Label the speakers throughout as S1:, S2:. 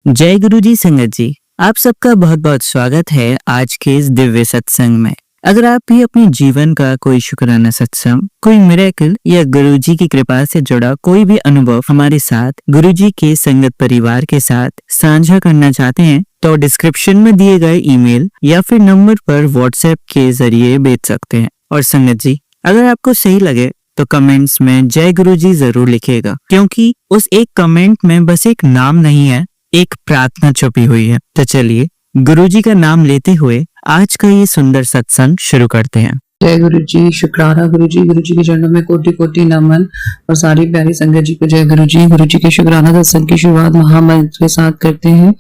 S1: जय गुरु जी संगत जी, आप सबका बहुत बहुत स्वागत है आज के इस दिव्य सत्संग में। अगर आप भी अपने जीवन का कोई शुक्राना सत्संग, कोई मिरेकल या गुरु जी की कृपा से जुड़ा कोई भी अनुभव हमारे साथ गुरु जी के संगत परिवार के साथ साझा करना चाहते हैं तो डिस्क्रिप्शन में दिए गए ईमेल या फिर नंबर पर व्हाट्सएप के जरिए भेज सकते हैं। और संगत जी, अगर आपको सही लगे तो कमेंट्स में जय गुरु जी जरूर लिखिएगा, क्योंकि उस एक कमेंट में बस एक नाम नहीं है, एक प्रार्थना छुपी हुई है। तो चलिए गुरुजी का नाम लेते हुए आज का ये सुंदर सत्संग शुरू करते हैं।
S2: जय गुरु जी, शुक्राना गुरु जी के चरणों में कोटि कोटि नमन और सारी प्यारी संगत जी को जय गुरु जी के शुक्राना सत्संग की शुरुआत महामंत्र के साथ करते हैं।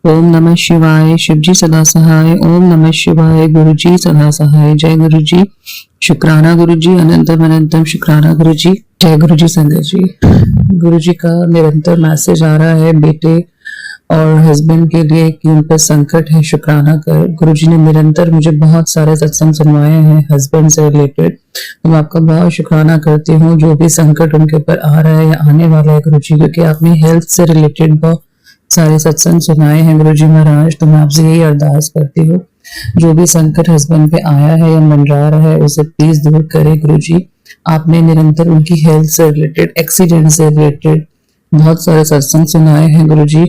S2: ओम नमः शिवाय, शिव जी सदा सहाय। ओम नमः शिवाय, गुरु जी सदा सहाय। जय गुरु जी, शुक्राना गुरु जी, अनंतम अनंतम शुक्राना गुरु जी। जय गुरु जी संगत जी, गुरु जी का निरंतर मैसेज आ रहा है बेटे और हस्बैंड के लिए कि उन पर संकट है, शुक्राना कर। गुरुजी ने निरंतर मुझे बहुत सारे सत्संग सुनवाए हैं हस्बैंड से रिलेटेड, तो मैं आपका बहुत शुक्राना करती हूँ जो भी संकट उनके ऊपर आ रहा है या आने वाला है गुरुजी, क्योंकि आपने हेल्थ से रिलेटेड बहुत सारे सत्संग सुनाए हैं गुरुजी महाराज। तो मैं आपसे यही अरदास करती हूँ जो भी संकट हस्बैंड पे आया है या मंडरा रहा है उसे प्लीज दूर करे गुरुजी। आपने निरंतर उनकी हेल्थ से रिलेटेड, एक्सीडेंट से रिलेटेड बहुत सारे सत्संग सुनाए हैं गुरुजी,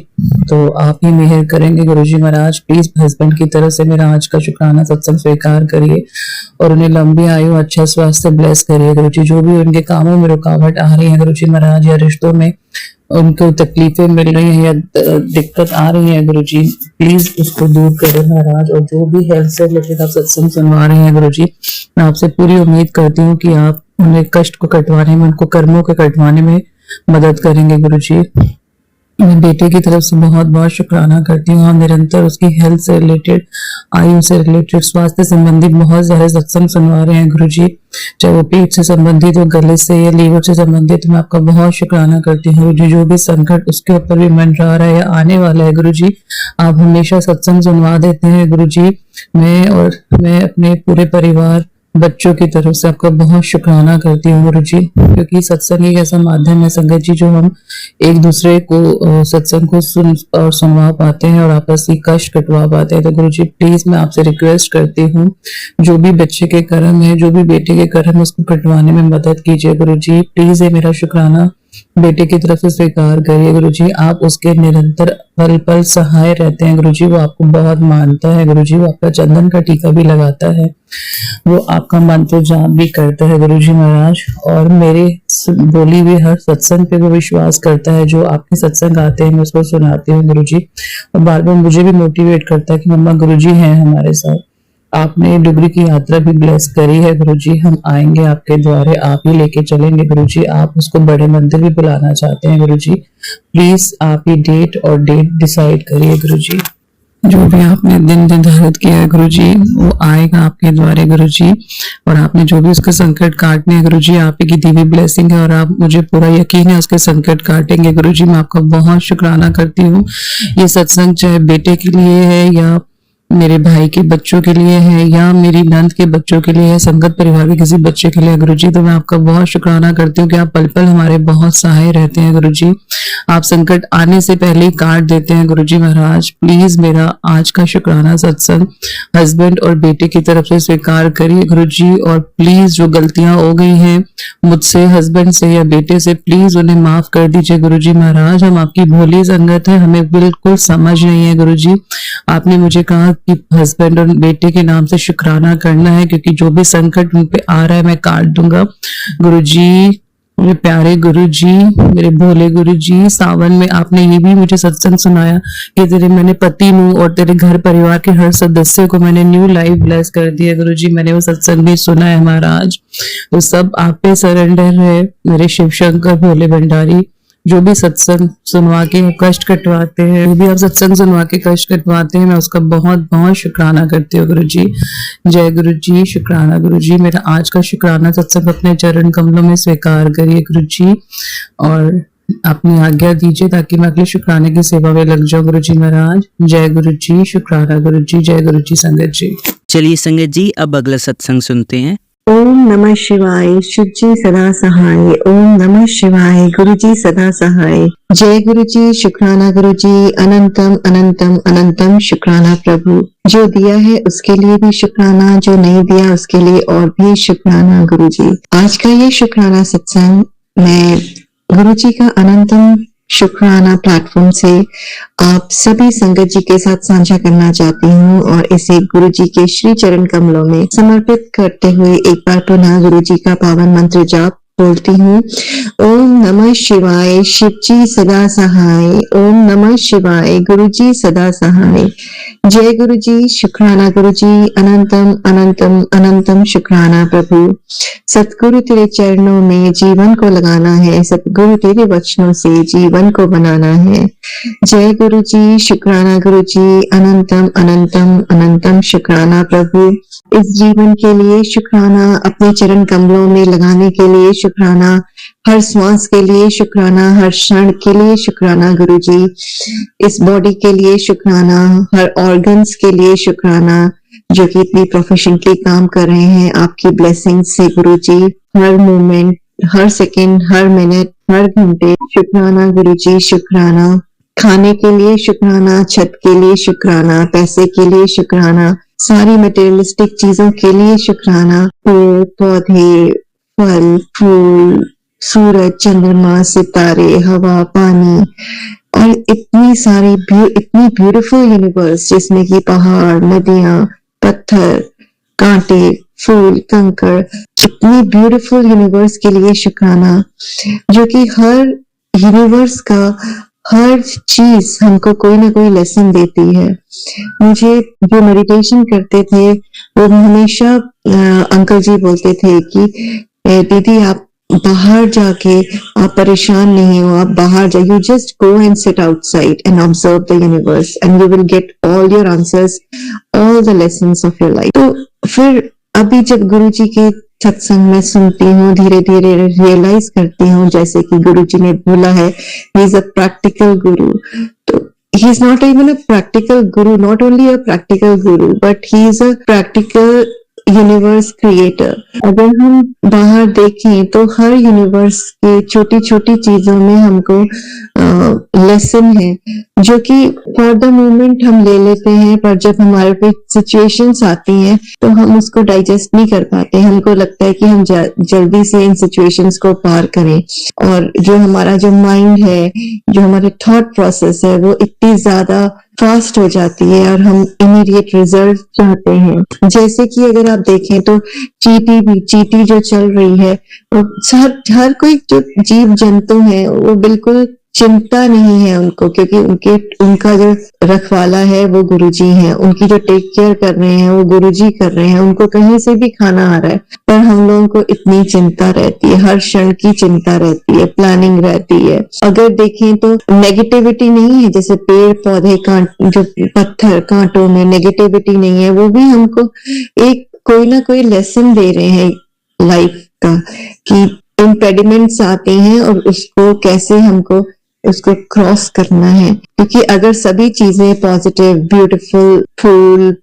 S2: तो आप ही मेहर करेंगे गुरुजी महाराज। प्लीज हस्बैंड की तरफ से मेरा आज का शुक्राना सत्संग स्वीकार करिए और उन्हें लंबी आयु, अच्छा स्वास्थ्य ब्लेस करिए गुरुजी। जो भी उनके कामों में रुकावट आ रही है गुरुजी महाराज, या रिश्तों में उनको तकलीफें मिल रही हैं या दिक्कत आ रही है गुरुजी, प्लीज उसको दूर करें महाराज। और जो भी हेल्थ से रिलेटेड आप सत्संग सुनवा रहे हैं गुरुजी, मैं आपसे पूरी उम्मीद करती हूँ कि आप उन्हें कष्ट को कटवाने में, उनको कर्मों को कटवाने में मदद करेंगे गुरुजी। मैं बेटे की तरफ से बहुत बहुत शुक्राना करती हूँ। हम निरंतर उसकी हेल्थ से रिलेटेड, आयु से रिलेटेड, स्वास्थ्य संबंधित बहुत सारे सत्संग सुनवा रहे हैं गुरुजी, चाहे वो पेट से संबंधित हो, गले से या लीवर से संबंधित। मैं आपका बहुत शुक्राना करती हूँ गुरुजी। जो भी संकट उसके ऊपर भी मंडरा रहा है या आने वाला है गुरुजी, आप हमेशा सत्संग सुनवा देते हैं गुरुजी। मैं अपने पूरे परिवार, बच्चों की तरफ से आपका बहुत शुक्राना करती हूँ गुरुजी, क्योंकि सत्संग एक ऐसा माध्यम है संगत जी जो हम एक दूसरे को सत्संग को सुन और सुनवा पाते हैं और आपस की कष्ट कटवा पाते हैं। तो गुरुजी प्लीज मैं आपसे रिक्वेस्ट करती हूँ, जो भी बच्चे के कर्म है, जो भी बेटे के कर्म, उसको कटवाने में मदद कीजिए गुरुजी। प्लीज ये मेरा शुक्राना बेटे की तरफ से स्वीकार करिए गुरुजी। आप उसके निरंतर पल पल सहाय रहते हैं गुरुजी। वो आपको बहुत मानता है गुरुजी, वो आपका चंदन का टीका भी लगाता है, वो आपका मंत्र जाप भी करता है गुरुजी महाराज, और मेरे बोली हुई हर सत्संग पे वो विश्वास करता है। जो आपके सत्संग आते हैं मैं उसको सुनाती हूँ गुरुजी, और बार बार मुझे भी मोटिवेट करता है कि मम्मा गुरुजी हैं हमारे साथ। आपने डुगरी की यात्रा भी ब्लेस करी है गुरुजी, हम आएंगे आपके द्वारे, आप ही लेके चलेंगे गुरुजी। आप उसको बड़े मंदिर भी बुलाना चाहते हैं गुरुजी, प्लीज आप ही डेट और डेट डिसाइड करिए गुरुजी। जो भी आपने दिन निर्धारित किया है गुरुजी, वो आएगा आपके द्वारे गुरुजी, और आपने जो भी उसके संकट काटने हैं गुरुजी, आप ही की दी हुई ब्लेसिंग है और आप, मुझे पूरा यकीन है उसके संकट काटेंगे गुरुजी। मैं आपका बहुत शुक्राना करती हूँ। ये सत्संग चाहे बेटे के लिए है या मेरे भाई के बच्चों के लिए है या मेरी नंद के बच्चों के लिए है, संगत परिवार के किसी बच्चे के लिए गुरुजी, तो मैं आपका बहुत शुक्राना करती हूँ कि आप पल पल हमारे बहुत सहाय रहते हैं गुरुजी। आप संकट आने से पहले ही काट देते हैं गुरुजी महाराज। प्लीज मेरा आज का शुक्राना सत्संग हस्बैंड और बेटे की तरफ से स्वीकार करिए गुरुजी, और प्लीज जो गलतियां हो गई हैं मुझसे, हस्बैंड से या बेटे से, प्लीज उन्हें माफ कर दीजिए गुरुजी महाराज। हम आपकी भोली संगत है, हमें बिल्कुल समझ नहीं है गुरुजी। आपने मुझे कहा कि हस्बैंड और बेटे के नाम से शुक्राना करना है, क्योंकि जो भी संकट उन पे आ रहा है मैं काट दूंगा गुरुजी। मेरे प्यारे गुरुजी, मेरे भोले गुरुजी, सावन में आपने ये भी मुझे सत्संग सुनाया कि तेरे मैंने पति हूँ और तेरे घर परिवार के हर सदस्य को मैंने न्यू लाइफ ब्लेस कर दिया गुरुजी। मैंने वो सत्संग भी सुना है महाराज। तो सब आप पे सरेंडर है मेरे शिव शंकर भोले भंडारी। जो भी सत्संग सुनवा के कष्ट कटवाते हैं, जो भी आप सत्संग सुनवा के कष्ट कटवाते हैं, मैं उसका बहुत बहुत शुक्राना करती हूँ गुरुजी। जय गुरुजी, शुक्राना गुरुजी। मेरा आज का शुक्राना सत्संग अपने चरण कमलों में स्वीकार करिए गुरुजी, और अपनी आज्ञा दीजिए ताकि मैं अगले शुक्राने की सेवा में लग जाऊं गुरुजी महाराज। जय गुरुजी, शुक्राना गुरुजी। जय गुरुजी संगत जी।
S1: चलिए संगत जी, अब अगला सत्संग सुनते हैं।
S3: ओम नमः शिवाय, शिव जी सदा सहाय। ओम नमः शिवाय, गुरु जी सदा सहाय। जय गुरु जी, शुक्राना गुरु जी, अनंतम अनंतम अनंतम शुक्राना प्रभु। जो दिया है उसके लिए भी शुक्राना, जो नहीं दिया उसके लिए और भी शुक्राना गुरु जी। आज का ये शुक्राना सत्संग मैं गुरु जी का अनंतम शुक्राना प्लेटफॉर्म से आप सभी संगत जी के साथ साझा करना चाहती हूँ और इसे गुरु जी के श्री चरण कमलों में समर्पित करते हुए एक बार पुनः गुरु जी का पावन मंत्र जाप बोलती हूँ। ओम नमः शिवाय, शिव जी सदा सहाय। ओम नमः शिवाय, गुरु जी सदा सहाय। जय गुरु जी, शुक्राना गुरु जी, अनंतम अनंतम अनंतम शुक्राना प्रभु। सतगुरु तेरे चरणों में जीवन को लगाना है, सतगुरु तेरे वचनों से जीवन को बनाना है। जय गुरु जी, शुक्राना गुरु जी, अनंतम अनंतम अनंतम शुक्राना प्रभु। इस जीवन के लिए शुक्राना, अपने चरण कमलों में लगाने के लिए शुक्राना, हर श्वास के लिए शुक्राना, हर क्षण के लिए शुक्राना गुरु जी। इस बॉडी के लिए शुक्राना, हर ऑर्गन्स के लिए शुक्राना जो कि इतनी प्रोफेशनली काम कर रहे हैं आपकी ब्लेसिंग से गुरु जी। हर मोमेंट, हर सेकंड, हर मिनट, हर घंटे शुक्राना गुरु जी, शुक्राना। खाने के लिए शुक्राना, छत के लिए शुक्राना, पैसे के लिए शुक्राना, सारी मटेरियलिस्टिक चीजों के लिए शुक्राना। पेड़ पौधे, फल फूल, सूरज चंद्रमा, सितारे, हवा पानी और इतनी ब्यूटीफुल यूनिवर्स जिसमें कि पहाड़, नदियां, पत्थर, कांटे, फूल, कंकड़, इतनी ब्यूटीफुल यूनिवर्स के लिए शुक्राना जो कि हर यूनिवर्स का हर चीज हमको कोई ना कोई लेसन देती है। मुझे जो मेडिटेशन करते थे वो हमेशा अंकल जी बोलते थे कि दीदी आप बाहर जाके आप परेशान नहीं हो, आप बाहर जाइए, you just go and sit outside and observe the universe and you will get all your answers, all the lessons of your life. तो फिर अभी जब गुरु जी के सत्संग में सुनती हूँ, धीरे धीरे रियलाइज करती हूँ जैसे कि गुरु जी ने बोला है, ही इज अ प्रैक्टिकल गुरु। तो he is not even a practical guru, not only a practical guru, but he is a practical universe creator. अगर हम बाहर देखें तो हर यूनिवर्स के छोटी छोटी चीजों में हमको लेसन है जो कि फॉर द मोमेंट हम ले लेते हैं, पर जब हमारे पे सिचुएशंस आती हैं तो हम उसको डाइजेस्ट नहीं कर पाते। हमको लगता है कि हम जल्दी से इन सिचुएशंस को पार करें और जो हमारा जो माइंड है, जो हमारे थॉट प्रोसेस है वो इतनी ज्यादा फास्ट हो जाती है और हम इमीडिएट रिजल्ट चाहते हैं। जैसे कि अगर आप देखें तो चीटी जो चल रही है, हर कोई जो जीव जंतु है वो बिल्कुल चिंता नहीं है उनको, क्योंकि उनका जो रखवाला है वो गुरुजी है, उनकी जो टेक केयर कर रहे हैं वो गुरुजी कर रहे हैं, उनको कहीं से भी खाना आ रहा है। पर हम लोगों को इतनी चिंता रहती है, हर क्षण की चिंता रहती है, प्लानिंग रहती है। अगर देखें तो नेगेटिविटी नहीं है, जैसे पेड़ पौधे जो पत्थर कांटों में नेगेटिविटी नहीं है, वो भी हमको एक कोई ना कोई लेसन दे रहे हैं लाइफ का कि इम्पेडिमेंट्स आते हैं और उसको कैसे हमको उसको क्रॉस करना है। क्योंकि अगर सभी चीजें पॉजिटिव, ब्यूटीफुल, फूल,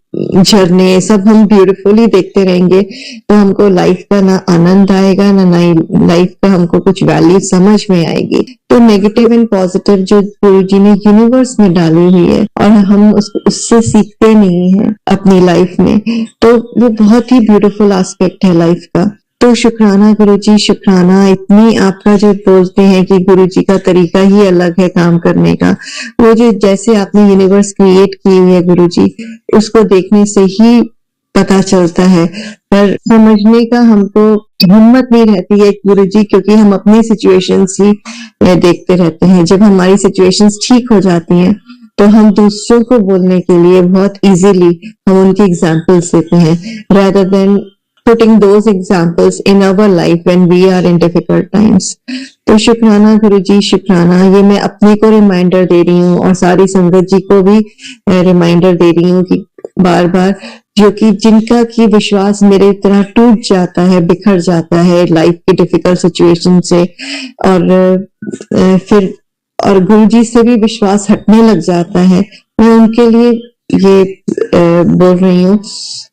S3: झरने सब हम ब्यूटीफुली देखते रहेंगे तो हमको लाइफ का ना आनंद आएगा, ना लाइफ का हमको कुछ वैल्यू समझ में आएगी। तो नेगेटिव एंड पॉजिटिव जो गुरु जी ने यूनिवर्स में डाली हुई है और हम उससे सीखते नहीं है अपनी लाइफ में, तो वो बहुत ही ब्यूटीफुल एस्पेक्ट है लाइफ का। तो शुक्राना गुरुजी, शुक्राना। इतनी आपका जो बोलते हैं कि गुरुजी का तरीका ही अलग है काम करने का, वो जो जैसे आपने यूनिवर्स क्रिएट की हुई है गुरुजी, उसको देखने से ही पता चलता है, पर समझने का हमको हिम्मत नहीं रहती है गुरुजी, क्योंकि हम अपनी सिचुएशंस ही देखते रहते हैं। जब हमारी सिचुएशंस ठीक हो जाती हैं तो हम दूसरों को बोलने के लिए बहुत इजीली हम उनकी एग्जाम्पल्स देते हैं, rather than putting those examples in our life when we are in difficult times। तो शुक्राना गुरुजी, शुक्राना। ये मैं अपने को रिमाइंडर दे रही हूँ और सारी संगत जी को भी रिमाइंडर दे रही हूँ कि बार बार जो कि जिनका की विश्वास मेरे तरह टूट जाता है, बिखर जाता है लाइफ की डिफिकल्ट सिचुएशन से, और फिर गुरुजी से भी विश्वास हटने लग जाता है, मैं उनके लिए ये बोल रही हूँ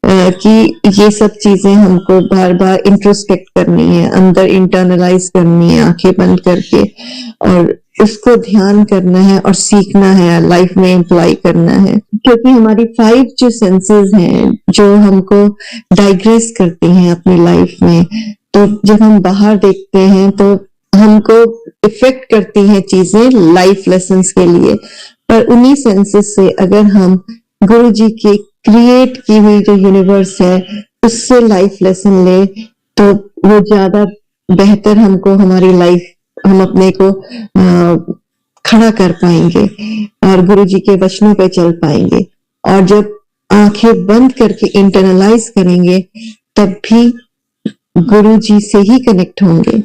S3: कि ये सब चीजें हमको बार बार इंट्रोस्पेक्ट करनी है, अंदर इंटरनलाइज करनी है आंखें बंद करके, और उसको ध्यान करना है और सीखना है, लाइफ में एम्प्लॉय करना है। क्योंकि हमारी 5 जो सेंसेस हैं जो हमको डाइग्रेस करती हैं अपनी लाइफ में, तो जब हम बाहर देखते हैं तो हमको इफेक्ट करती हैं चीजें लाइफ लेसन्स के लिए, पर उन्हीं सेंसेस से अगर हम गुरु जी की क्रिएट की हुई जो यूनिवर्स है उससे लाइफ लेसन ले तो वो ज्यादा बेहतर हमको हमारी लाइफ, हम अपने को खड़ा कर पाएंगे और गुरु जी के वचनों पे चल पाएंगे। और जब आंखें बंद करके इंटरनलाइज करेंगे तब भी गुरु जी से ही कनेक्ट होंगे।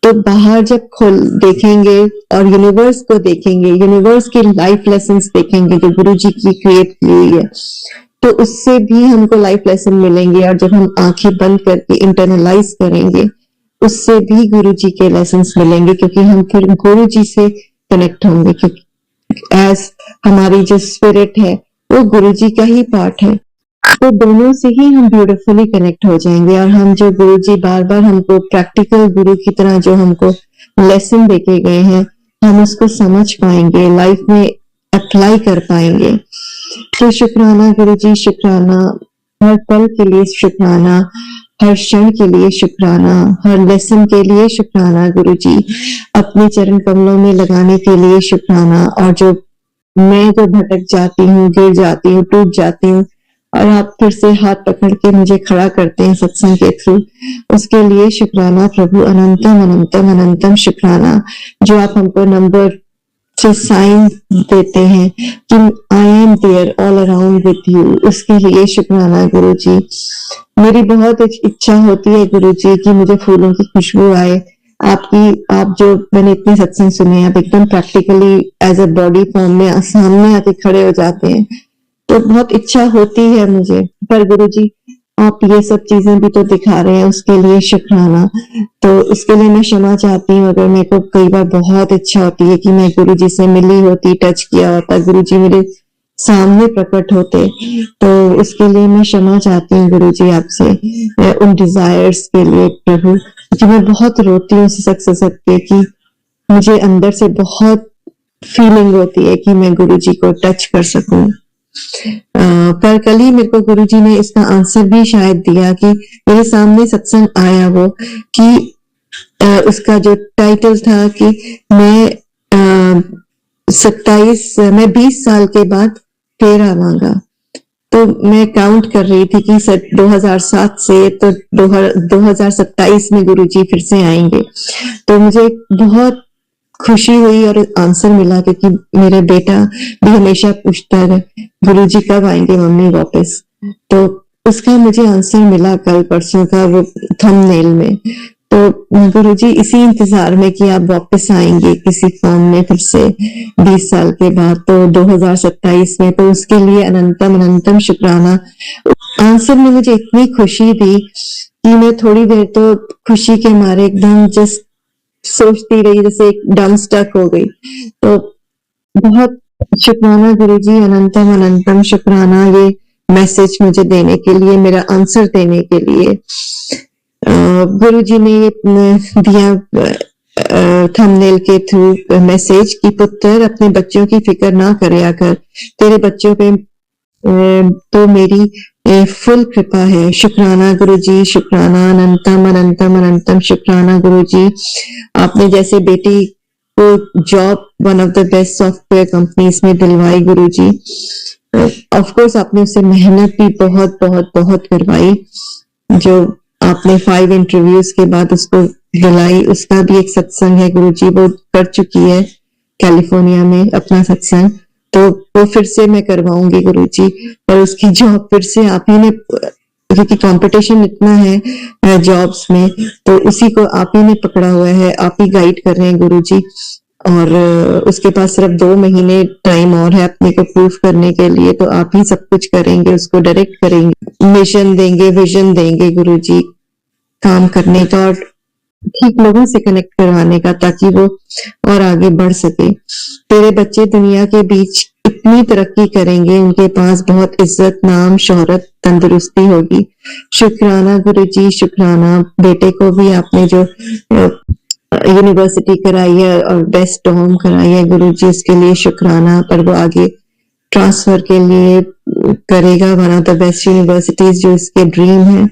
S3: तो बाहर जब खोल देखेंगे और यूनिवर्स को देखेंगे, यूनिवर्स की लाइफ लेसन्स देखेंगे जो गुरु जी की क्रिएट की हुई है, तो उससे भी हमको लाइफ लेसन मिलेंगे। और जब हम आंखें बंद करके इंटरनलाइज करेंगे उससे भी गुरु जी के लेसन्स मिलेंगे, क्योंकि हम फिर गुरु जी से कनेक्ट होंगे, क्योंकि एज हमारी जो स्पिरिट है वो गुरु जी का ही पार्ट है। तो दोनों से ही हम ब्यूटीफुली कनेक्ट हो जाएंगे और हम जो गुरु जी बार बार हमको प्रैक्टिकल गुरु की तरह जो हमको लेसन देके गए हैं हम उसको समझ पाएंगे, लाइफ में अप्लाई कर पाएंगे। तो शुक्राना गुरु जी, शुक्राना, हर पल के लिए शुक्राना, हर क्षण के लिए शुक्राना, हर लेसन के लिए शुक्राना गुरु जी, अपने चरण कमलों में लगाने के लिए शुक्राना। और जो मैं जो भटक जाती हूँ, गिर जाती हूँ, टूट जाती हूँ और आप फिर से हाथ पकड़ के मुझे खड़ा करते हैं सत्संग के थ्रू, उसके लिए शुक्राना प्रभु, अनंतम अनंतम अनंतम शुक्राना। जो आप हमको नंबर से साइन देते हैं कि I am there all around with you, उसके लिए शुक्राना गुरु जी। मेरी बहुत इच्छा होती है गुरु जी कि मुझे फूलों की खुशबू आए आपकी। आप जो मैंने इतने सत्संग सुने, आप एकदम practically as a body form में सामने आके खड़े हो जाते हैं, तो बहुत इच्छा होती है मुझे। पर गुरु जी आप ये सब चीजें भी तो दिखा रहे हैं, उसके लिए शुक्राना। तो उसके लिए मैं क्षमा चाहती हूँ अगर मेरे को कई बार बहुत इच्छा होती है कि मैं गुरु जी से मिली होती, टच किया होता, गुरु जी मेरे सामने प्रकट होते, तो उसके लिए मैं क्षमा चाहती हूँ गुरु जी आपसे, उन डिजायर्स के लिए प्रभु, कि मैं बहुत रोती हूँ सच के कि मुझे अंदर से बहुत फीलिंग होती है कि मैं गुरु जी को टच कर सकूं। पर कल ही मेरे को गुरुजी ने इसका आंसर भी शायद दिया कि मेरे सामने सत्संग आया वो कि उसका जो टाइटल था कि मैं 20 साल के बाद फिर आवांगा। तो मैं काउंट कर रही थी कि 2007 से तो 2027 में गुरुजी फिर से आएंगे। तो मुझे बहुत खुशी हुई और आंसर मिला, क्योंकि मेरा बेटा भी हमेशा पूछता है गुरुजी कब आएंगे मम्मी वापस, तो उसका मुझे आंसर मिला कल परसों का वो थंबनेल में। तो गुरुजी इसी इंतजार में कि आप वापस आएंगे किसी फॉर्म में फिर से 20 साल के बाद, तो 2027 में, तो उसके लिए अनंतम अनंतम शुक्राना। आंसर में मुझे इतनी खुशी दी कि मैं थोड़ी देर तो खुशी के मारे एकदम जस्ट सोचती रही, जैसे एक डम स्टक हो गई। तो बहुत शुक्राना गुरुजी, अनंतम अनंतम शुक्राना ये मैसेज मुझे देने के लिए, मेरा आंसर देने के लिए। गुरुजी ने ये दिया थंबनेल के थ्रू मैसेज कि पुत्र अपने बच्चों की फिक्र ना करया कर, तेरे बच्चों पे तो मेरी फुल कृपा है। शुक्राना गुरुजी, शुक्राना, अनंतम अनंतम अनंतम शुक्राना गुरुजी। आपने जैसे बेटी को job one of the best software companies में दिलवाई गुरुजी, ऑफ कोर्स आपने उससे मेहनत भी बहुत बहुत बहुत करवाई, जो आपने 5 इंटरव्यूज के बाद उसको दिलाई, उसका भी एक सत्संग है गुरुजी, वो कर चुकी है कैलिफोर्निया में अपना सत्संग, तो वो फिर से मैं करवाऊंगी गुरुजी। और उसकी जॉब फिर से आप ही ने, क्योंकि कंपटीशन इतना है जॉब्स में, तो उसी को आप ही ने पकड़ा हुआ है, आप ही गाइड कर रहे हैं गुरुजी। और उसके पास सिर्फ 2 महीने टाइम और है अपने को प्रूफ करने के लिए, तो आप ही सब कुछ करेंगे, उसको डायरेक्ट करेंगे, मिशन देंगे, विजन देंगे गुरुजी काम करने का और ठीक लोगों से कनेक्ट करवाने का, ताकि वो और आगे बढ़ सके। तेरे बच्चे दुनिया के बीच इतनी तरक्की करेंगे, उनके पास बहुत इज्जत, नाम, शोहरत, तंदुरुस्ती होगी। शुक्राना गुरुजी, शुक्राना। बेटे को भी आपने जो यूनिवर्सिटी कराई है और बेस्ट डॉम कराई है गुरुजी, उसके लिए शुक्राना। पर वो आगे ट्रांसफर के लिए करेगा one of the best universities, जो इसके ड्रीम है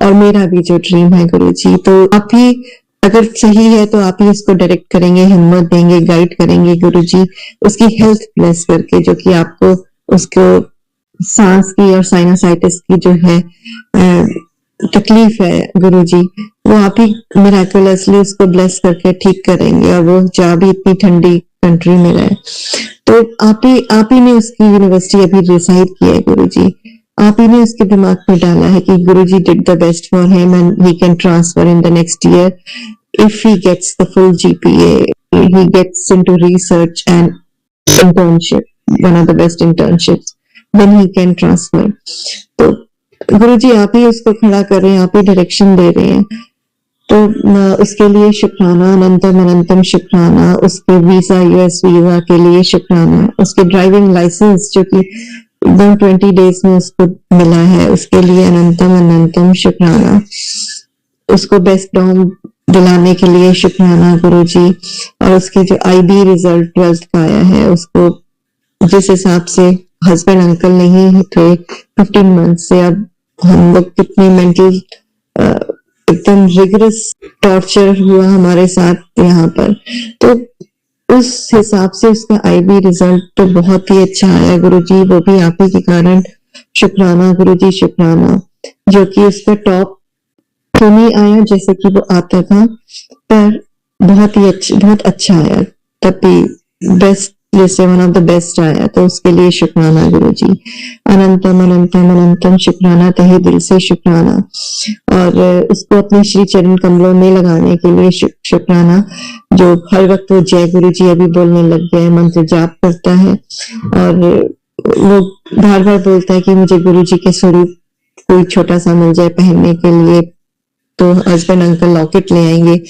S3: और मेरा भी जो ड्रीम है गुरुजी। तो आप ही अगर सही है तो आप ही उसको डायरेक्ट करेंगे, हिम्मत देंगे, गाइड करेंगे गुरुजी, उसकी हेल्थ ब्लेस करके, जो कि आपको उसको सांस की और साइनोसाइटिस की जो है तकलीफ है गुरुजी, वो आप ही मिराकुलसली उसको ब्लेस करके ठीक करेंगे, और वो जहाँ भी इतनी ठंडी कंट्री में रहे। तो आप ही ने उसकी यूनिवर्सिटी अभी डिसाइड किया है गुरुजी, आप ही ने उसके दिमाग में डाला है कि Guruji did the best for him and he can transfer in the next year if he gets the full GPA, he gets into research and internship, one of the best internships, then he can transfer. तो गुरुजी आप ही उसको खड़ा कर रहे हैं, आप ही direction दे रहे हैं, तो उसके लिए शुक्राना, अनंतम अनंतम शुक्राना। उसके वीजा, यूएस वीजा के लिए शुक्राना। उसके ड्राइविंग लाइसेंस जो कि 120 डेज में उसको मिला है, उसके लिए अनंतम अनंतम शुक्राना। उसको बेस्ट डॉम दिलाने के लिए शुक्राना गुरुजी। और उसके जो आईबी रिजल्ट 12th का आया है, उसको जिस हिसाब से हस्बैंड अंकल नहीं थे 15 मंथ से, अब हम लोग कितनी मेंटल एकदम रिगरस टॉर्चर हुआ हमारे साथ यहाँ पर, तो उस हिसाब से उसका आईबी रिजल्ट तो बहुत ही अच्छा आया गुरुजी, वो भी आप ही के कारण। शुक्राना गुरुजी, शुक्राना। जो कि उसका टॉप तो नहीं आया जैसे कि वो आता था, पर बहुत ही अच्छा, बहुत अच्छा आया, तब भी बेस्ट जैसे वन ऑफ द बेस्ट आया, तो उसके लिए शुक्राना गुरुजी। अनंतम अनंतम अनंतम शुक्राना, तहे दिल से शुक्राना। और उसको अपने श्री चरण कमलों में लगाने के लिए शुक्राना, जो हर वक्त वो जय गुरुजी अभी बोलने लग गया है, मंत्र जाप करता है, और वो बार बार बोलता है कि मुझे गुरुजी के स्वरूप कोई छोटा सा मिल जाए पहनने के लिए, तो हस्बैंड अंकल लॉकेट ले आएंगे,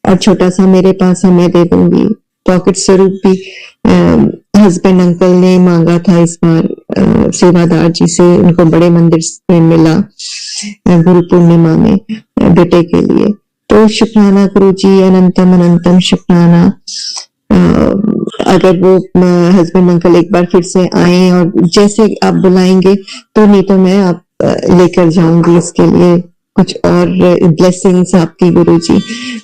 S3: और छोटा सा मेरे पास है मैं दे दूंगी। पॉकेट स्वरूप भी हस्बैंड अंकल ने मांगा था इस बार सेवादार जी से, उनको बड़े मंदिर में मिला गुरु पूर्णिमा में बेटे के लिए। तो शुक्राना गुरुजी, अनंतम अनंतम शुक्राना। अगर वो हस्बैंड अंकल एक बार फिर से आए और जैसे आप बुलाएंगे, तो नहीं तो मैं आप लेकर जाऊंगी इसके लिए कुछ और ब्लेसिंग्स आपकी गुरुजी।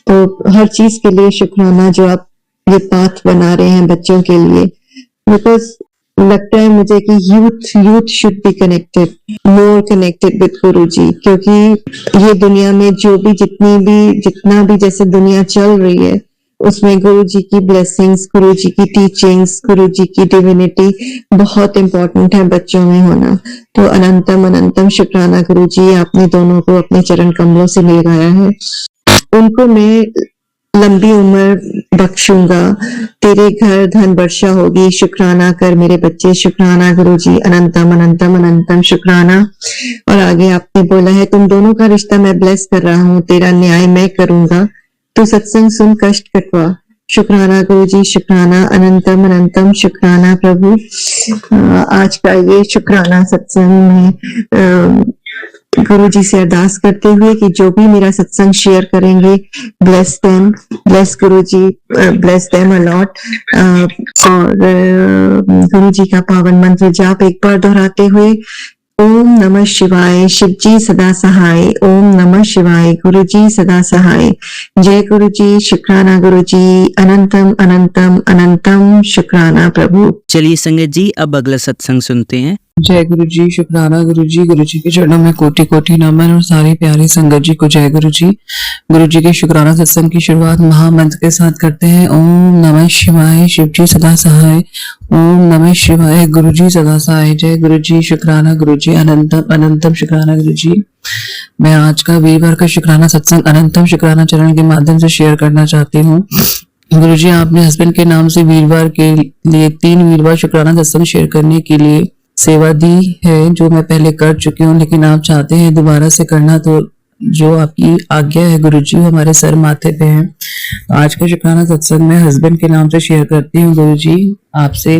S3: तो हर चीज के लिए शुक्राना, जो आप ये पाथ बना रहे हैं बच्चों के लिए, बिकॉज लगता है मुझे कि youth should be connected, more connected with Guruji, क्योंकि ये दुनिया में जो भी जितना भी जैसे दुनिया चल रही है, उसमें गुरुजी की ब्लेसिंग्स, गुरुजी की टीचिंग्स, गुरुजी की डिविनिटी बहुत इंपॉर्टेंट है बच्चों में होना। तो अनंतम अनंतम शुक्राना गुरुजी, आपने दोनों को अपने चरण कमलों से लगाया है, उनको मैं लंबी उम्र बख्शूंगा, तेरे घर धन वर्षा होगी, शुक्राना कर मेरे बच्चे, शुक्राना गुरुजी। अनंतम अनंतम अनंतम शुक्राना। और आगे आपने बोला है, तुम दोनों का रिश्ता मैं ब्लेस कर रहा हूँ, तेरा न्याय मैं करूंगा, तू सत्संग सुन कष्ट कटवा। शुक्राना गुरुजी, शुक्राना। अनंतम अनंतम शुक्राना प्रभु। आज का ये शुक्राना सत्संग में गुरुजी से अरदास करते हुए कि जो भी मेरा सत्संग शेयर करेंगे, bless them, bless Guruji, bless them a lot. और गुरुजी का पावन मंत्र जाप एक बार दोहराते हुए, ओम नमः शिवाय, शिव जी सदा सहाय। ओम नमः शिवाय, गुरु जी सदा सहाय। जय गुरु जी, शुक्राना गुरु जी। अनंतम अनंतम अनंतम शुक्राना प्रभु।
S1: चलिए संगत जी, अब अगला सत्संग सुनते हैं।
S2: जय गुरु जी, शुक्राना गुरु जी के चरणों में कोटि कोटि नमन, और सारी प्यारी संगत जी को जय गुरु जी के शुक्राना सत्संग की शुरुआत महामंत्र के साथ करते हैं। ओम नमः शिवाय, शिव जी सदा सहाय। ओम नमः शिवाय, गुरु जी सदा सहाय। जय गुरु जी, शुक्राना गुरु जी। अनंतम अनंतम शुक्राना गुरु जी। मैं आज का वीरवार का शुक्राना सत्संग अनंतम शुक्राना चरण के माध्यम से शेयर करना चाहती हूँ। गुरु जी, आपने हस्बैंड के नाम से वीरवार के लिए 3 वीरवार शुक्राना सत्संग शेयर करने के लिए सेवा दी है, जो मैं पहले कर चुकी हूँ, लेकिन आप चाहते हैं दोबारा से करना, तो जो आपकी आज्ञा है गुरुजी, हमारे सर माथे पे है। आज का शुक्राना सत्संग मैं हस्बैंड के नाम से शेयर करती हूँ गुरुजी, आपसे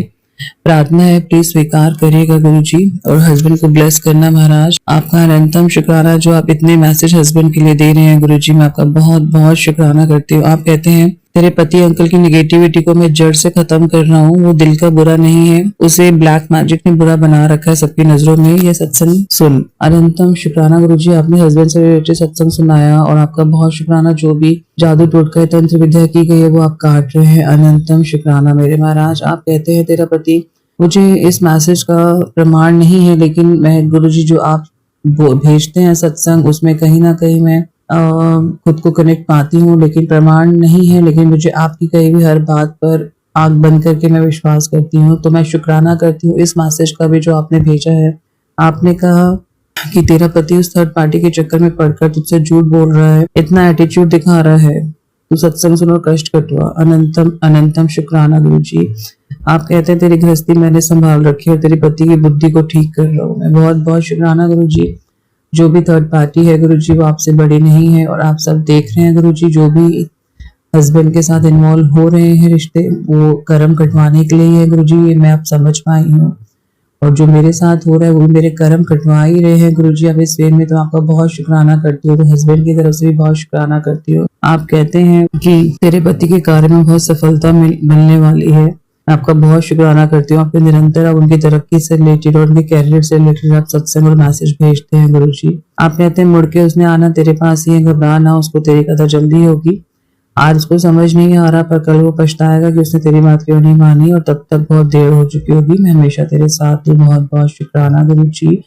S2: प्रार्थना है प्लीज स्वीकार करिएगा गुरुजी, और हस्बैंड को ब्लेस करना महाराज। आपका अनंतम शुक्राना जो आप इतने मैसेज हस्बैंड के लिए दे रहे हैं गुरुजी, मैं आपका बहुत बहुत शुक्राना करती हूँ। आप कहते हैं तेरे पति अंकल की निगेटिविटी को मैं जड़ से खत्म कर रहा हूँ, वो दिल का बुरा नहीं है, उसे ब्लैक मैजिक ने बुरा बना रखा है सबकी नजरों में। ये सत्संग सुन। अनंतम शुक्राना गुरुजी, आपने हस्बैंड से रिलेटेड सत्संग सुनाया, और आपका बहुत शुक्राना जो भी जादू टोटका तंत्र विद्या की गई है वो आप काट रहे हैं। अनंतम शुक्राना मेरे महाराज। आप कहते हैं तेरा पति, मुझे इस मैसेज का प्रमाण नहीं है, लेकिन मैं गुरुजी जो आप भेजते हैं सत्संग, उसमें कहीं ना कहीं मैं खुद को कनेक्ट पाती हूँ, लेकिन प्रमाण नहीं है। लेकिन मुझे आपकी कही भी हर बात पर आंख बंद करके मैं विश्वास करती हूँ। तो मैं शुक्राना करती हूँ इस मैसेज का भी जो आपने भेजा है। आपने कहा कि तेरा पति उस थर्ड पार्टी के चक्कर में पड़कर तुझसे झूठ बोल रहा है, इतना एटीट्यूड दिखा रहा है, तू सत्संग सुनो, कष्ट कटवा। अनंतम अनंतम शुक्राना गुरुजी। आप कहते हैं तेरी गृहस्थी मैंने संभाल रखी है, तेरी पति की बुद्धि को ठीक कर रहा हूँ मैं। बहुत बहुत शुक्राना गुरुजी। जो भी थर्ड पार्टी है गुरुजी वो आपसे बड़ी नहीं है, और आप सब देख रहे हैं गुरुजी। जो भी हस्बैंड के साथ इन्वॉल्व हो रहे हैं रिश्ते, वो कर्म कटवाने के लिए है गुरुजी, ये मैं अब समझ पाई हूँ। और जो मेरे साथ हो रहा है वो भी मेरे कर्म कटवा ही रहे हैं गुरुजी। अब इस वे में तो आपका बहुत शुक्राना करती हूँ, तो हस्बैंड की तरफ से भी बहुत शुक्राना करती हूँ। आप कहते हैं कि तेरे पति के कार्य में बहुत सफलता मिलने वाली है, आपका बहुत शुक्राना करती हूँ। आपके निरंतर अब उनकी तरक्की से रिलेटेड और उनके कैरियर से रिलेटेड आप सत्संग और मैसेज भेजते हैं गुरुजी। आप कहते हैं मुड़ के उसने आना तेरे पास ही है, घबरा ना, उसको तेरी कदर जल्दी होगी। आज उसको समझ नहीं आ रहा, पर कल वो पछताएगा कि उसने तेरी बात क्यों नहीं मानी, और तब तक बहुत देर हो चुकी होगी। मैं हमेशा तेरे साथ हूँ। बहुत बहुत शुक्राना गुरुजी।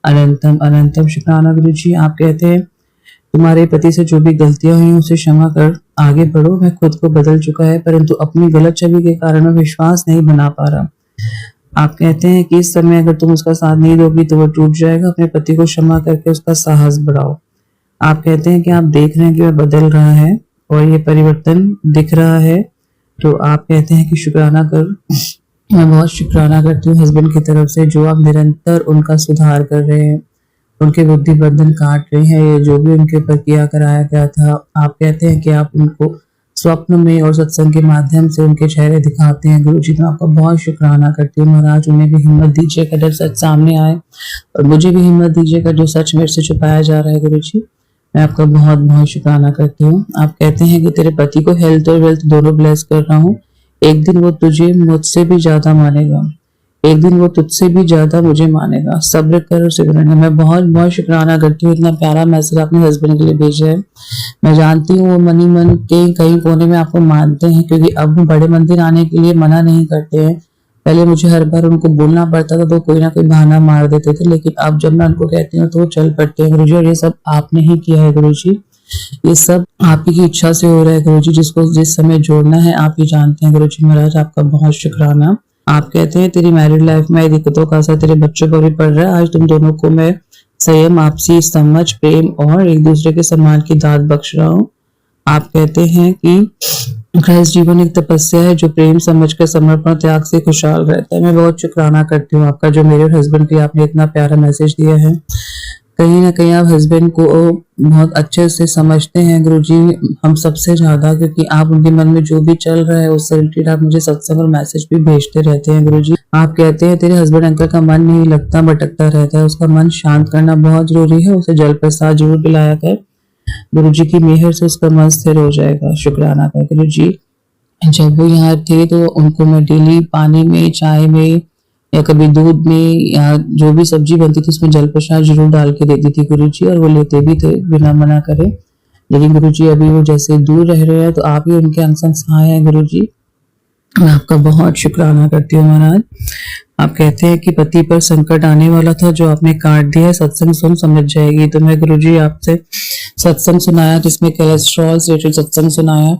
S2: अनंतम अनंतम शुक्राना गुरुजी। आप कहते हैं तुम्हारे पति से जो भी गलतियां हुई उसे क्षमा कर आगे बढ़ो। मैं खुद को बदल चुका है, परंतु अपनी गलत छवि के कारण मैं विश्वास नहीं बना पा रहा। आप कहते हैं कि इस समय अगर तुम उसका साथ नहीं दोगी तो वो टूट जाएगा। अपने पति को क्षमा करके उसका साहस बढ़ाओ। आप कहते हैं कि आप देख रहे हैं कि वह बदल रहा है और ये परिवर्तन दिख रहा है, तो आप कहते हैं कि शुक्राना कर। मैं बहुत शुक्राना करती हूँ हस्बैंड की तरफ से, जो आप निरंतर उनका सुधार कर रहे हैं, उनके बुद्धि बंधन काट रहे हैं। ये जो भी उनके ऊपर किया कराया गया था, आप कहते हैं कि आप उनको स्वप्न में और सत्संग के माध्यम से उनके चेहरे दिखाते हैं गुरुजी। मैं आपका बहुत शुक्राना करती हूँ महाराज। उन्हें भी हिम्मत दीजिएगा जब सच सामने आए, और मुझे भी हिम्मत दीजिएगा जो सच मेरे से छुपाया जा रहा है गुरुजी। मैं आपका बहुत बहुत शुक्राना करती हूँ। आप कहते हैं कि तेरे पति को हेल्थ और वेल्थ दोनों ब्लेस कर रहा हूँ। एक दिन वो तुझे मुझसे भी ज्यादा मानेगा, एक दिन वो तुझसे भी ज्यादा मुझे मानेगा। सब्र कर और सिमरन। मैं बहुत बहुत शुक्राना करती हूँ, इतना प्यारा मैसेज आपने हस्बैंड के लिए भेजा है। मैं जानती हूँ वो मनी मन के कई कोने में आपको मानते हैं, क्योंकि अब वो बड़े मंदिर आने के लिए मना नहीं करते हैं। पहले मुझे हर बार उनको बोलना पड़ता था तो कोई ना कोई बहाना मार देते थे, लेकिन अब जब मैं उनको कहती हूँ तो वो चल पड़ते हैं गुरुजी। और ये सब आपने ही किया है गुरुजी, ये सब आप ही की इच्छा से हो रहा है गुरुजी। जिसको जिस समय जोड़ना है आप ही जानते हैं गुरुजी महाराज। आपका बहुत शुक्राना। आप कहते हैं तेरी मैरिड लाइफ में दिक्कतों का असर तेरे बच्चों पर भी पड़ रहा है। आज तुम दोनों को मैं संयम, आपसी समझ, प्रेम और एक दूसरे के सम्मान की दात बख्श रहा हूँ। आप कहते हैं कि गृहस्थ जीवन एक तपस्या है जो प्रेम, समझकर, समर्पण, त्याग से खुशहाल रहता है। मैं बहुत शुक्राना करती हूँ आपका, जो मेरे हस्बैंड के आपने इतना प्यारा मैसेज दिया है। कहीं ना कहीं आप हस्बैंड को बहुत अच्छे से समझते हैं गुरुजी, हम सबसे ज्यादा, क्योंकि आप उनके मन में जो भी चल रहा है उससे रिलेटेड आप मुझे सत्संग और मैसेज भी भेजते रहते हैं गुरुजी। आप कहते हैं तेरे हस्बैंड अंकल का मन नहीं लगता, भटकता रहता है, उसका मन शांत करना बहुत जरूरी है, उसे जल प्रसाद जरूर पिलाया कर। गुरुजी की मेहर से उसका मन स्थिर हो जाएगा। शुक्राना कर गुरुजी। जब वो यहाँ थे तो उनको मैं डेली पानी में, चाय में, या कभी दूध में, या जो भी सब्जी बनती थी उसमें जल प्रसाद जरूर डाल के देती थी गुरुजी, और वो लेते भी थे बिना मना करे। लेकिन गुरुजी अभी वो जैसे दूर रह रहे हैं तो आप ही उनके अंग संग सहाय हैं गुरुजी। मैं आपका बहुत शुक्राना करती हूँ महाराज। आप कहते हैं कि पति पर संकट आने वाला था जो आपने काट दिया है, सत्संग सुन समझ जाएगी। तो मैं गुरुजी आपसे सत्संग सुनाया जिसमें कोलेस्ट्रॉल से रिलेटेड सत्संग सुनाया,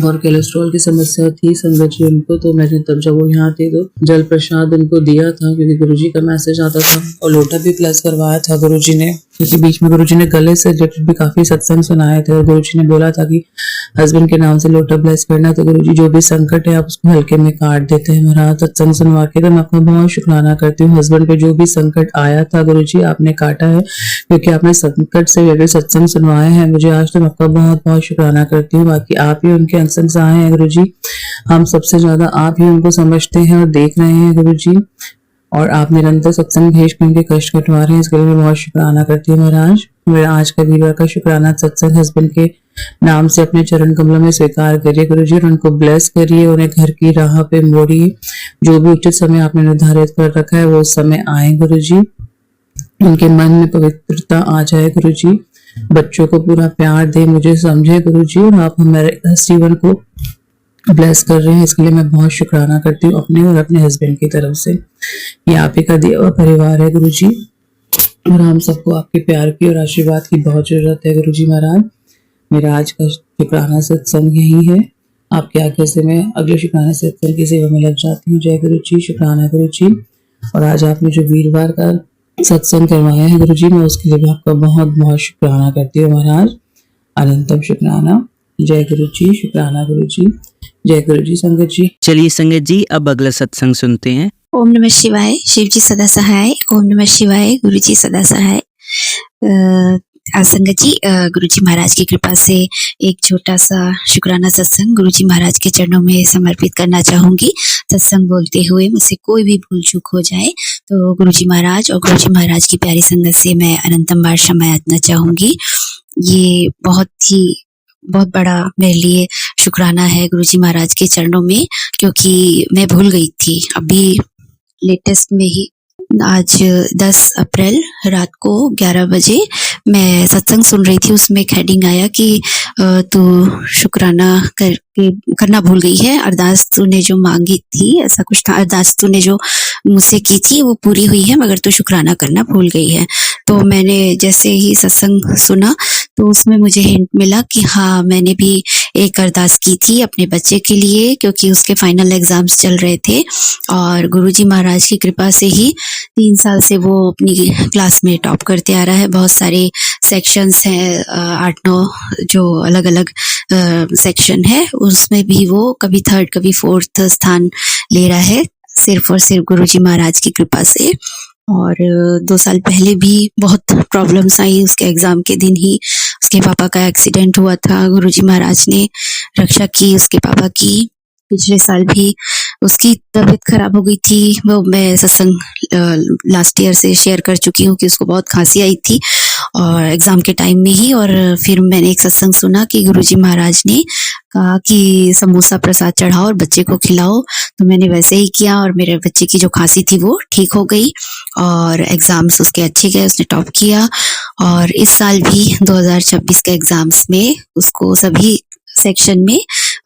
S2: और कोलेस्ट्रॉल की समस्या थी संगत जी उनको। तो मैंने तब जब वो यहाँ थे तो जल प्रसाद उनको दिया था, क्योंकि गुरुजी का मैसेज आता था, और लोटा भी प्लस करवाया था गुरुजी ने। क्योंकि बीच में गुरुजी ने गले से रिलेटेड भी काफी सत्संग सुनाए थे और गुरुजी ने बोला था कि हस्बैंड के नाम से लोटा ब्लेस करना, तो गुरुजी जो भी संकट है आप उसको हल्के में काट देते हैं महाराज सत्संग सुनवा के। तो मैं आपका बहुत शुक्राना करती हूँ, हस्बैंड पे जो भी संकट आया था गुरुजी आपने काटा है, क्योंकि आपने संकट से रिलेटेड सत्संग सुनवाए हैं मुझे आज। तो मैं आपका बहुत बहुत शुक्राना करती हूँ। बाकी आप ही उनके अंसंग सहाय हैं गुरुजी, हम सबसे ज्यादा आप ही उनको समझते हैं और देख रहे हैं गुरुजी, और आप निरंतर सत्संग भेज के उनके कष्ट कटवा रहे हैं, इसके लिए मैं बहुत शुक्राना करती हूँ महाराज। मेरा आज का वीरवार का शुक्राना सत्संग हस्बैंड के नाम से अपने चरण कमलों में स्वीकार करिए गुरुजी, और उनको ब्लेस करिए, उन्हें घर की राह पे मोड़िए। जो भी उचित समय आपने निर्धारित कर रखा है वो उस समय आए गुरुजी, उनके मन में पवित्रता आ जाए गुरुजी, बच्चों को पूरा प्यार दे, मुझे समझे गुरुजी, और आप हमारे जीवन को ब्लेस कर रहे हैं, इसके लिए मैं बहुत शुक्राना करती हूँ अपने और अपने हस्बैंड की तरफ से। ये आप ही का दिया हुआ परिवार है गुरुजी, और हम सबको आपके प्यार की और आशीर्वाद की बहुत जरूरत है गुरुजी महाराज। मेरा आज का शुक्राना सत्संग यही है, आपके आज्ञा से मैं अगले शुक्राना सत्संग की सेवा में लग जाती हूँ। जय गुरुजी, शुक्राना गुरुजी। और आज आपने जो वीरवार का सत्संग करवाया है गुरुजी, मैं उसके लिए भी आपका बहुत बहुत शुक्राना करती हूँ महाराज, अनंतम शुक्राना। जय गुरुजी, शुक्राना गुरुजी। जय गुरुजी संगत जी।
S1: चलिए संगत जी, अब अगला सत्संग सुनते हैं।
S4: ओम नमः शिवाय, शिव जी सदा सहाय। ओम नमः शिवाय, गुरु जी सदा सहाय। आज संगत जी गुरु जी महाराज की कृपा से एक छोटा सा शुक्राना सत्संग गुरु जी महाराज के चरणों में समर्पित करना चाहूंगी। सत्संग बोलते हुए मुझसे कोई भी भूल चूक हो जाए तो गुरु जी महाराज और गुरु जी महाराज की प्यारी संगत से मैं अनंतम बार क्षमा याचना चाहूंगी। ये बहुत बड़ा मेरे लिए शुक्राना है गुरु जी महाराज के चरणों में, क्योंकि मैं भूल गई थी। अभी लेटेस्ट में ही आज 10 अप्रैल रात को 11 बजे मैं सत्संग सुन रही थी, उसमें एक हेडिंग आया कि तू शुक्राना करना भूल गई है, अरदास तूने जो मांगी थी, ऐसा कुछ था, अरदास तूने जो मुझसे की थी वो पूरी हुई है मगर तू शुक्राना करना भूल गई है। तो मैंने जैसे ही सत्संग सुना तो उसमें मुझे हिंट मिला कि हाँ, मैंने भी एक अरदास की थी अपने बच्चे के लिए, क्योंकि उसके फाइनल एग्जाम्स चल रहे थे और गुरुजी महाराज की कृपा से ही 3 साल से वो अपनी क्लास में टॉप करते आ रहा है। बहुत सारे सेक्शंस हैं, 8-9 जो अलग अलग सेक्शन है, उसमें भी वो कभी 3rd कभी 4th स्थान ले रहा है, सिर्फ और सिर्फ गुरुजी महाराज की कृपा से। और 2 साल पहले भी बहुत प्रॉब्लम्स आई, उसके एग्जाम के दिन ही उसके पापा का एक्सीडेंट हुआ था, गुरुजी महाराज ने रक्षा की उसके पापा की। पिछले साल भी उसकी तबीयत खराब हो गई थी, वो मैं सत्संग लास्ट ईयर से शेयर कर चुकी हूँ कि उसको बहुत खांसी आई थी और एग्जाम के टाइम में ही। और फिर मैंने एक सत्संग सुना कि गुरुजी महाराज ने कहा कि समोसा प्रसाद चढ़ाओ और बच्चे को खिलाओ, तो मैंने वैसे ही किया और मेरे बच्चे की जो खांसी थी वो ठीक हो गई और एग्जाम्स उसके अच्छे गए, उसने टॉप किया। और इस साल भी 2026 के एग्जाम्स में उसको सभी सेक्शन में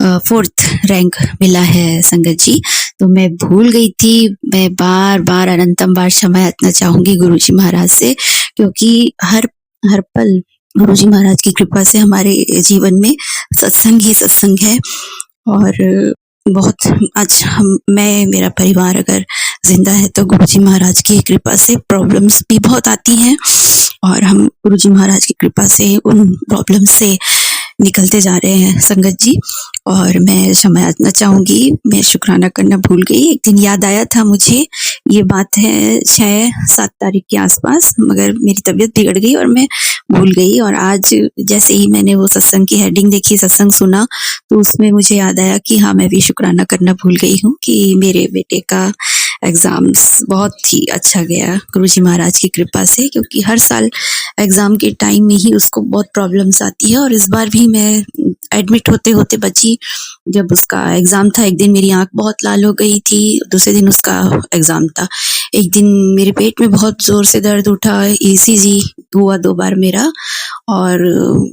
S4: 4th रैंक मिला है संगत जी। तो मैं भूल गई थी, मैं बार बार अनंतम बार क्षमा याचना चाहूंगी गुरुजी महाराज से, क्योंकि हर पल गुरुजी महाराज की कृपा से हमारे जीवन में सत्संग ही सत्संग है। और बहुत आज मेरा परिवार अगर जिंदा है तो गुरुजी महाराज की कृपा से। प्रॉब्लम्स भी बहुत आती हैं और हम गुरुजी महाराज की कृपा से उन प्रॉब्लम से निकलते जा रहे हैं संगत जी। और मैं क्षमा याचना चाहूंगी, मैं शुक्राना करना भूल गई। एक दिन याद आया था मुझे, ये बात है 6-7 तारीख के आसपास, मगर मेरी तबीयत बिगड़ गई और मैं भूल गई। और आज जैसे ही मैंने वो सत्संग की हेडिंग देखी, सत्संग सुना, तो उसमें मुझे याद आया कि हाँ, मैं भी शुक्राना करना भूल गई हूँ कि मेरे बेटे का एग्जाम्स बहुत ही अच्छा गया गुरुजी महाराज की कृपा से, क्योंकि हर साल एग्जाम के टाइम में ही उसको बहुत प्रॉब्लम्स आती है। और इस बार भी मैं एडमिट होते होते बची। जब उसका एग्जाम था, एक दिन मेरी आंख बहुत लाल हो गई थी, दूसरे दिन उसका एग्जाम था। एक दिन मेरे पेट में बहुत जोर से दर्द उठा, ECG हुआ 2 बार मेरा, और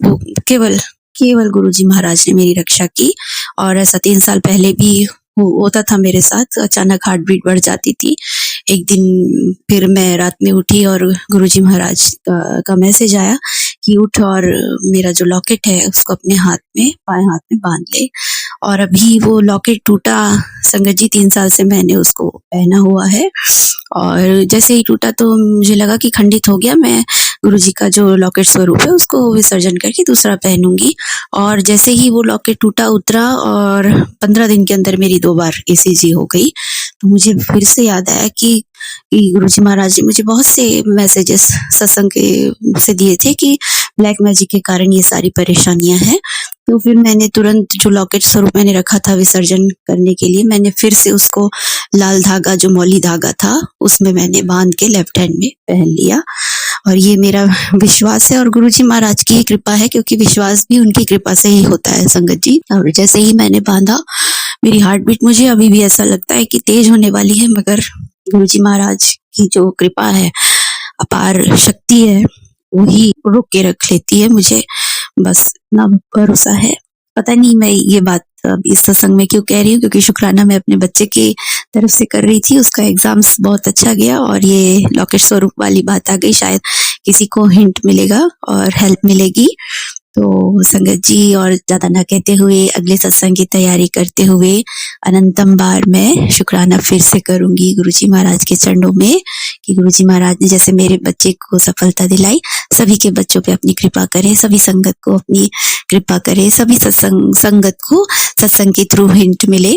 S4: वो केवल गुरुजी महाराज ने मेरी रक्षा की। और ऐसा 3 साल पहले भी होता था मेरे साथ, अचानक हार्ट बीट बढ़ जाती थी। एक दिन फिर मैं रात में उठी और गुरुजी महाराज का मैसेज आया कि उठ और मेरा जो लॉकेट है उसको अपने बाएं हाथ में बांध ले। और अभी वो लॉकेट टूटा संगत जी, 3 साल से मैंने उसको पहना हुआ है और जैसे ही टूटा तो मुझे लगा कि खंडित हो गया, मैं गुरुजी का जो लॉकेट स्वरूप है उसको विसर्जन करके दूसरा पहनूंगी। और जैसे ही वो लॉकेट टूटा उतरा और 15 दिन के अंदर मेरी 2 बार ECG हो गई, तो मुझे फिर से याद आया कि गुरुजी महाराज ने मुझे बहुत से मैसेजेस सत्संग के से दिए थे कि ब्लैक मैजिक के कारण ये सारी परेशानियां हैं। तो फिर मैंने तुरंत जो लॉकेट स्वरूप मैंने रखा था विसर्जन करने के लिए, मैंने फिर से उसको लाल धागा जो मौली धागा था उसमें मैंने बांध के लेफ्ट हैंड में पहन लिया। और ये मेरा विश्वास है और गुरुजी महाराज की ही कृपा है, क्योंकि विश्वास भी उनकी कृपा से ही होता है संगत जी। और जैसे ही मैंने बांधा, मेरी हार्ट बीट मुझे अभी भी ऐसा लगता है कि तेज होने वाली है, मगर गुरुजी महाराज की जो कृपा है, अपार शक्ति है, वही रोक के रख लेती है। मुझे बस इतना भरोसा है। पता नहीं मैं ये बात अब इस सत्संग में क्यों कह रही हूँ, क्योंकि शुक्राना मैं अपने बच्चे की तरफ से कर रही थी, उसका एग्जाम्स बहुत अच्छा गया और ये लॉकेट स्वरूप वाली बात आ गई। शायद किसी को हिंट मिलेगा और हेल्प मिलेगी। तो संगत जी, और ज्यादा ना कहते हुए अगले सत्संग की तैयारी करते हुए अनंतम बार मैं शुक्राना फिर से करूंगी गुरुजी महाराज के चरणों में, कि गुरुजी महाराज ने जैसे मेरे बच्चे को सफलता दिलाई, सभी के बच्चों पे अपनी कृपा करे, सभी संगत को अपनी कृपा करे, सभी संगत को सत्संग के थ्रू हिंट मिले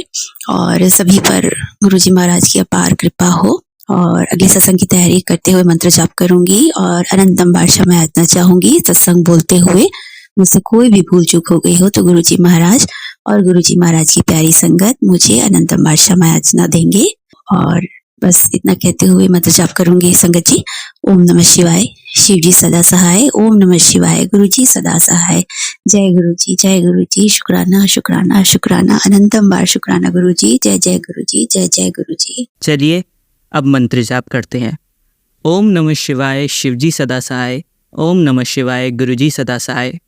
S4: और सभी पर गुरुजी महाराज की अपार कृपा हो। और अगले सत्संग की तैयारी करते हुए मंत्र जाप करूंगी और अनंतम बार क्षमा याचना चाहूंगी। सत्संग बोलते हुए मुझसे कोई भी भूल चूक हो गई हो तो गुरुजी महाराज और गुरुजी महाराज की प्यारी संगत मुझे अनंतम बार क्षमा याचना देंगे। और बस इतना कहते हुए मंत्र जाप करूंगी संगत जी। ओम नमः शिवाय, शिव जी सदा सहाय। ओम नमः शिवाय, गुरु जी सदा सहाय। जय गुरु जी, जय गुरु जी। शुक्राना शुक्राना शुक्राना, अनंतम बार शुक्राना गुरु जी। जय जय गुरु जी, जय जय गुरु जी।
S1: चलिए अब मंत्र जाप करते हैं। ओम नमः शिवाय, शिव जी सदा सहाय। ओम नमः शिवाय, गुरु जी सदा सहाय।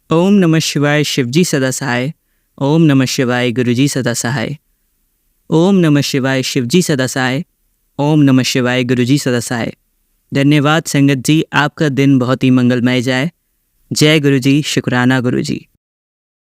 S1: ओम नमः शिवाय, शिव जी सदा सहाय। ओम नमः शिवाय, गुरु जी सदा सहाय। ओम नमः शिवाय, शिव जी सदा सहाय। ओम नमः शिवाय, गुरु जी सदा सहाय। धन्यवाद संगत जी, आपका दिन बहुत ही मंगलमय जाए। जय गुरु जी, शुक्राना गुरु जी।